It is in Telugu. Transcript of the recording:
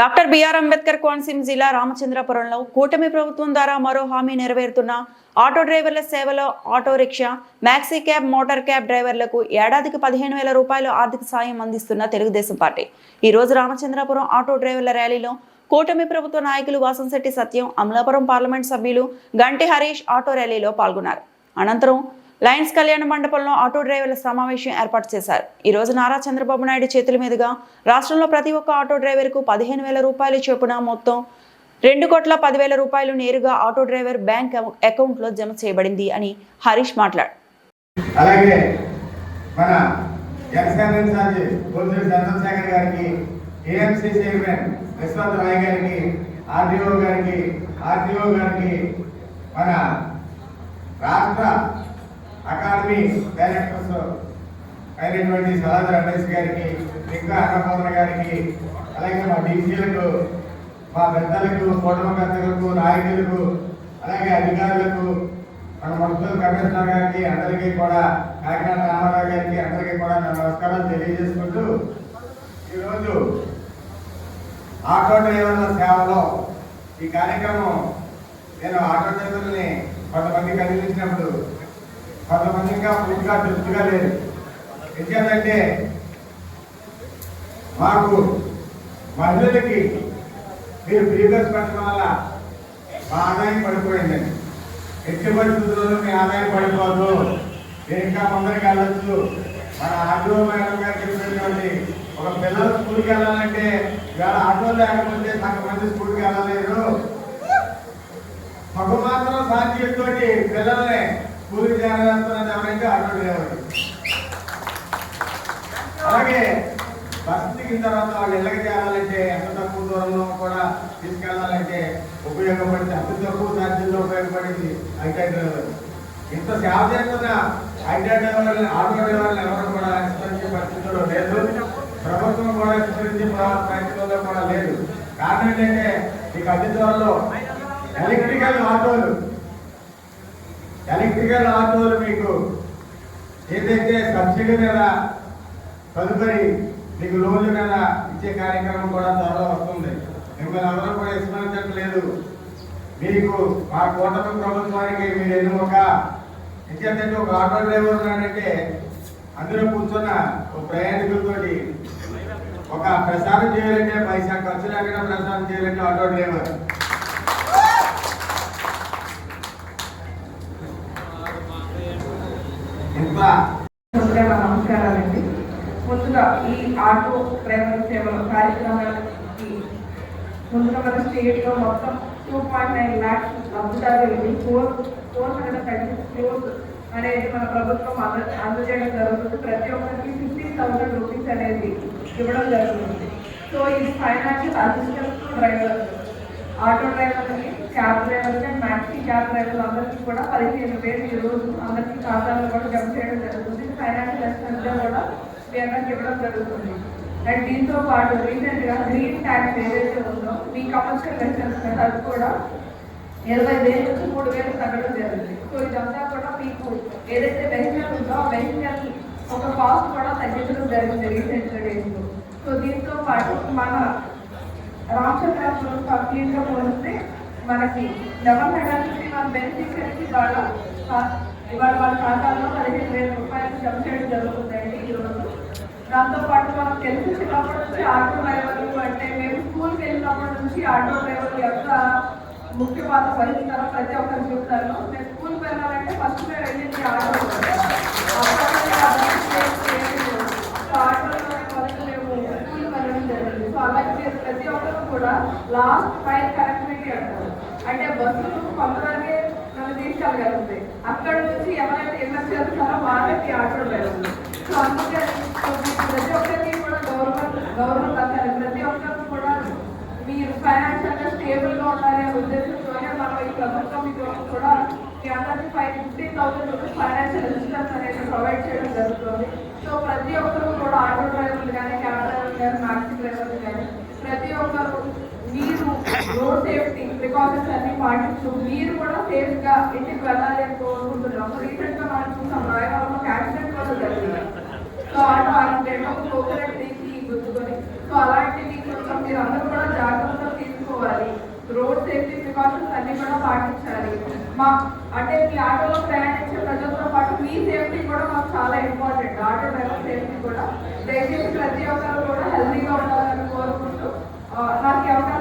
డాక్టర్ బిఆర్ అంబేద్కర్ కోనసీమ జిల్లా రామచంద్రపురంలో కూటమి ప్రభుత్వం ద్వారా మరో హామీ నెరవేరుతున్న ఆటో డ్రైవర్ల సేవలో auto rickshaw, maxi cab, motor cab డ్రైవర్లకు ఏడాదికి 15,000 రూపాయలు ఆర్థిక సాయం అందిస్తున్న తెలుగుదేశం పార్టీ ఈ రోజు రామచంద్రపురం ఆటో డ్రైవర్ల ర్యాలీలో కూటమి ప్రభుత్వ నాయకులు వాసంశెట్టి సత్యం, అమలాపురం పార్లమెంట్ సభ్యులు గంటి హరీష్ ఆటో ర్యాలీలో పాల్గొన్నారు. అనంతరం లయన్స్ కళ్యాణ మండపంలో ఆటో డ్రైవర్ల సమావేశం ఏర్పాటు చేశారు. ఈ రోజు నారా చంద్రబాబు నాయుడు చేతుల మీదుగా రాష్ట్రంలో ప్రతి ఒక్క ఆటో డ్రైవర్కు 15,000 రూపాయలు చొప్పున మొత్తం 2,10,000 రూపాయలు నేరుగా ఆటో డ్రైవర్ బ్యాంక్ అకౌంట్లో జమ చేయబడింది అని హరీష్ మాట్లాడారు. అకాడమీ డైరెక్టర్స్ అయినటువంటి సలాద రమేష్ గారికి, ఇంకా అన్నపూర్ణ గారికి, అలాగే మా డీసీలకు, మా పెద్దలకు, కూటమి పెద్దలకు, నాయకులకు, అలాగే అధికారులకు, మన మున్సిపల్ కమిషనర్ గారికి, అందరికీ కూడా, కాకినాడ రామారావు గారికి అందరికీ కూడా నా నమస్కారాలు తెలియజేసుకుంటూ, ఈరోజు ఆటో డ్రైవర్ల సేవలో ఈ కార్యక్రమం నేను ఆటో డ్రైవర్ని కొంతమంది కలిగించినప్పుడు కొంతమంది ఇంకా పూర్తిగా తృప్తిగా లేదు. ఎందుకంటే మాకు మహిళలకి మీరు ప్రీవియస్ పెట్టడం వల్ల మా ఆదాయం పడిపోయిందండి. ఎట్టి పరిస్థితుల్లో మీ ఆదాయం పడిపోదు, మీరు ఇంకా ముందరికి వెళ్ళొచ్చు. మన ఆటో మేడం గారు చెప్పినటువంటి ఒక పిల్లలు స్కూల్కి వెళ్ళాలంటే ఇవాళ ఆటో లేకపోతే కొంతమంది స్కూల్కి వెళ్ళలేరు. ఒక మాత్రం సాధ్యంతో పిల్లల్ని స్కూల్కి చేరాలనుకున్నది ఎవరైతే ఆటో డ్రైవర్. అలాగే బస్సు దిగిన తర్వాత వాళ్ళు ఇళ్ళకి చేరాలంటే ఎంత తక్కువ దూరంలో కూడా తీసుకెళ్లాలంటే ఉపయోగపడింది, అతి తక్కువ ఛార్జీల్లో ఉపయోగపడింది ఐటీ డ్రైవర్. ఇంత సేవ చేస్తున్న ఐటీ డ్రైవర్లు, ఆటో డ్రైవర్లు ఎవరు కూడా విస్తరించే పరిస్థితుల్లో లేదు. ప్రభుత్వం కూడా విస్తరించే పరిస్థితుల్లో కూడా లేదు. కారణం ఏంటంటే మీకు అతి త్వరలో ఎలక్ట్రికల్ ఆటోలు మీకు ఏదైతే సబ్సిడీ మీద తదుపరి మీకు లోన్ల మీద ఇచ్చే కార్యక్రమం కూడా త్వరలో వస్తుంది. మిమ్మల్ని ఎవరూ కూడా విస్మరించట్లేదు. మీకు మా కూటమి ప్రభుత్వానికి మీరు ఎన్నుక ఎందుకంటే ఒక ఆటో డ్రైవర్ ఉన్నాడంటే అందులో కూర్చున్న ఒక ప్రయాణికులతోటి ఒక ప్రసారం చేయాలంటే పైసా ఖర్చు లేకుండా ప్రసారం చేయాలంటే ఆటో డ్రైవర్. నమస్కారాలండి. ముందుగా ఈ ఆటో డ్రైవర్ సేవల కార్యక్రమానికి ముందుగా మన స్టేట్లో మొత్తం 2.9 lakhs లబ్ధిదారులు 436 crores అనేది మన ప్రభుత్వం అందజేయడం జరుగుతుంది. ప్రతి ఒక్కరికి 15,000 రూపీస్ అనేది ఇవ్వడం జరుగుతుంది. సో ఇది ఫైనాన్షియల్ అసిస్టెన్స్ డ్రైవర్, ఆటో డ్రైవర్లకి, క్యాబ్ డ్రైవర్లకి, మ్యాక్సీ క్యాబ్ డ్రైవర్లు అందరికీ కూడా 15,000 ఈ రోజు అందరికీ ఖాతాలో కూడా జమ చేయడం జరుగుతుంది. ఫైనాన్షియల్ అసిస్టెన్స్ కూడా పేమెంట్ ఇవ్వడం జరుగుతుంది. అండ్ దీంతో పాటు రీసెంట్గా గ్రీన్ ట్యాక్స్ ఏదైతే ఉందో మీ కమర్షియల్ లైసెన్స్ అది కూడా 20,000 నుంచి 3,000 తగ్గడం జరిగింది. సో ఇదంతా కూడా మీకు ఏదైతే వెహికల్ ఉందో ఆ వెహికల్ ఒక కాస్ట్ కూడా తగ్గించడం జరిగింది రీసెంట్ డేస్లో. సో దీంతో పాటు మన రామచంద్రపురం కంప్లీట్గా పోలిస్తే మనకి 11,1 బెనిఫిషియరీకి ఇవాళ వాళ్ళ ఖాతాల్లో 15,000 రూపాయలు జమ చేయడం జరుగుతుందండి ఈరోజు. దాంతోపాటు మనం తెలిసినప్పటి నుంచి ఆటో డ్రైవర్లు అంటే మేము స్కూల్కి వెళ్ళినప్పటి నుంచి ఆటో డ్రైవర్లు ఎంత ముఖ్య పాత్ర వహిస్తారో ప్రతి ఒక్కరి జీవితాల్లో. మేము స్కూల్కి వెళ్ళాలంటే ఫస్ట్ మేము వెళ్ళింది ఆటోలోనే మేము స్కూల్కి వెళ్ళడం జరిగింది. సో అలాగే ప్రతి ఒక్కరు కూడా లాస్ట్ మైల్ కనెక్టివిటీ అంటారు. అంటే బస్సులు కొంతవరకే మనం తీసుకెళ్ళగలుగుతాయి. అక్కడ నుంచి ఎవరైతే ఎన్నో చేస్తారో వాళ్ళకి ఆటో డ్రైవర్లు. సో అందుకే ప్రతి ఒక్కరికి కూడా గౌరవం దక్కాలి. ప్రతి ఒక్కరికి కూడా మీరు ఫైనాన్షియల్గా స్టేబుల్గా ఉండాలి అనే ఉద్దేశంతోనే మనం ఈ ప్రభుత్వం కూడా మీ అందరికీ 15,000 రూపీస్ ఫైనాన్షియల్ అసిస్టెన్స్ అనేది ప్రొవైడ్ చేయడం జరుగుతుంది. సో ప్రతి ఒక్కరు కూడా ఆటో డ్రైవర్లు కానీ, క్యాబ్ డ్రైవర్లు కానీ, మ్యాక్సీ డ్రైవర్లు కానీ ప్రతి ఒక్కరు మీరు రోడ్ సేఫ్టీ ప్రికాషన్స్ అన్ని పాటిస్తూ మీరు కూడా సేఫ్గా ఇంటికి వెళ్ళాలి అని కోరుకుంటున్నాము. రీసెంట్గా మనం చూసాం రాయవరంలో యాక్సిడెంట్ కూడా జరిగింది. సో ఆటో యాక్సిడెంట్ కోకోనట్ తీసి గుర్తుకొని సో అలాంటివి కొంచెం మీరు అందరూ కూడా జాగ్రత్తలు తీసుకోవాలి. రోడ్ సేఫ్టీ ప్రికాషన్స్ అన్ని కూడా పాటించాలి. అంటే మీ ఆటోలో ప్రయాణించే ప్రజలతో పాటు మీ సేఫ్టీ కూడా మాకు చాలా ఇంపార్టెంట్. ఆటో డ్రైవర్ సేఫ్టీ కూడా దయచేసి ప్రతి ఒక్కరు కూడా హెల్తీగా ఉండాలని కోరుకుంటూ